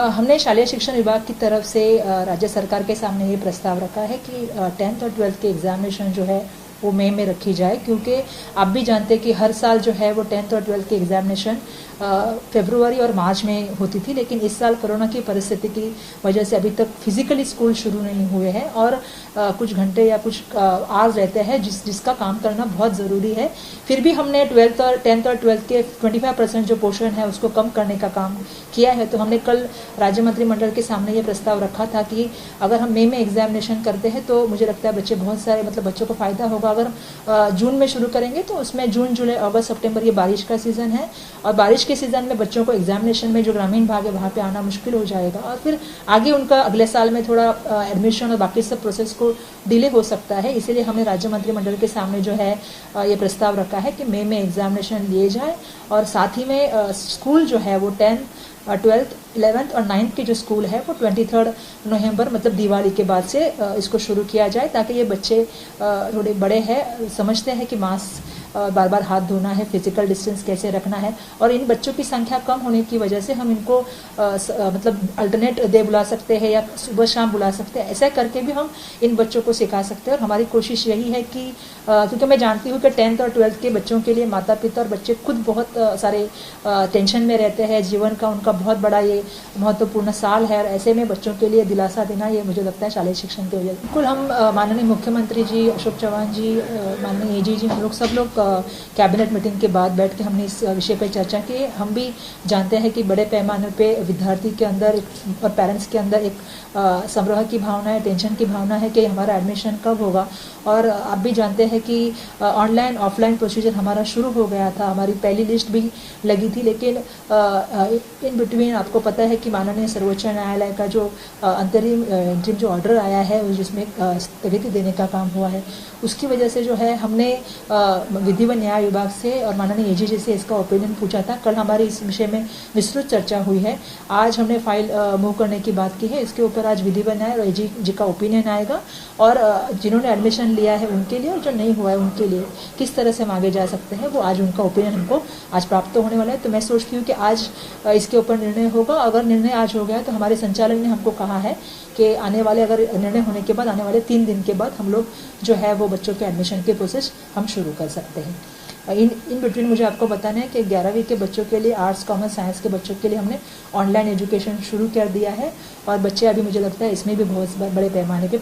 हमने शालेय शिक्षण विभाग की तरफ से राज्य सरकार के सामने ये प्रस्ताव रखा है कि 10th और 12th के एग्जामिनेशन जो है वो मई में रखी जाए, क्योंकि आप भी जानते हैं कि हर साल जो है वो 10th और 12th के एग्जामिनेशन फरवरी और मार्च में होती थी, लेकिन इस साल कोरोना की परिस्थिति की वजह से अभी तक फिजिकली स्कूल शुरू नहीं हुए हैं और कुछ घंटे या कुछ आवर्स रहते हैं जिसका काम करना बहुत ज़रूरी है। फिर भी हमने 10th और 12th के 25% जो पोर्शन है उसको कम करने का काम किया है। तो हमने कल राज्य मंत्रिमंडल के सामने ये प्रस्ताव रखा था कि अगर हम मई में एग्जामिनेशन करते हैं तो मुझे लगता है बच्चे बहुत सारे बच्चों को फायदा होगा। अगर जून में शुरू करेंगे तो उसमें जून जुलाई अगस्त सितंबर ये बारिश का सीजन है और बारिश के सीजन में बच्चों को एग्जामिनेशन में जो ग्रामीण भाग है वहाँ पे आना मुश्किल हो जाएगा और फिर आगे उनका अगले साल में थोड़ा एडमिशन और बाकी सब प्रोसेस को डिले हो सकता है। इसीलिए हमने राज्य मंत्रिमंडल के सामने जो है ये प्रस्ताव रखा है कि मई में एग्जामिनेशन लिए जाए और साथ ही में स्कूल जो है वो 10th 12th 11th और 9th के जो स्कूल है वो 23 नवंबर मतलब दिवाली के बाद से इसको शुरू किया जाए, ताकि ये बच्चे थोड़े बड़े हैं, समझते हैं कि मास्क बार बार हाथ धोना है, फिजिकल डिस्टेंस कैसे रखना है। और इन बच्चों की संख्या कम होने की वजह से हम इनको अल्टरनेट डे बुला सकते हैं या सुबह शाम बुला सकते हैं। ऐसा करके भी हम इन बच्चों को सिखा सकते हैं और हमारी कोशिश यही है कि क्योंकि मैं जानती हूँ कि 10th और 12th के बच्चों के लिए माता पिता और बच्चे खुद बहुत सारे टेंशन में रहते हैं। जीवन का उनका बहुत बड़ा ये महत्वपूर्ण साल है और ऐसे में बच्चों के लिए दिलासा देना ये मुझे लगता है शालेय शिक्षण की वजह। बिल्कुल हम माननीय मुख्यमंत्री जी अशोक चौहान जी, माननीय एजी जी, हम लोग सब लोग कैबिनेट मीटिंग के बाद बैठ के हमने इस विषय पर चर्चा की। हम भी जानते हैं कि बड़े पैमाने पे विद्यार्थी के अंदर और पेरेंट्स के अंदर एक संग्रह की भावना है, टेंशन की भावना है कि हमारा एडमिशन कब होगा। और आप भी जानते हैं कि ऑनलाइन ऑफलाइन प्रोसीजर हमारा शुरू हो गया था, हमारी पहली लिस्ट भी लगी थी, लेकिन इन बिटवीन आपको पता है कि माननीय सर्वोच्च न्यायालय का जो अंतरिम जो ऑर्डर आया है जिसमें स्थगिति देने का काम हुआ है, उसकी वजह से जो है हमने विधि व न्याय विभाग से और माननीय एजी जी से इसका ओपिनियन पूछा था। कल हमारी इस विषय में विस्तृत चर्चा हुई है। आज हमने फाइल मूव करने की बात की है। इसके ऊपर आज विधि व न्याय और एजी जी का ओपिनियन आएगा और जिन्होंने एडमिशन लिया है उनके लिए और जो नहीं हुआ है उनके लिए किस तरह से हम आगे जा सकते हैं, वो आज उनका ओपिनियन हमको आज प्राप्त होने वाला है। तो मैं सोचती हूँ कि आज इसके ऊपर निर्णय होगा। अगर निर्णय आज हो गया तो हमारे संचालक ने हमको कहा है कि आने वाले अगर निर्णय होने के बाद आने वाले 3 दिन के बाद हम लोग जो है वो बच्चों के एडमिशन के प्रोसेस हम शुरू कर सकते हैं। इन बिटवीन मुझे आपको बताना है कि 11वीं के बच्चों के लिए, आर्ट्स कॉमर्स साइंस के बच्चों के लिए हमने ऑनलाइन एजुकेशन शुरू कर दिया है और बच्चे अभी मुझे लगता है इसमें भी बहुत बड़े पैमाने पे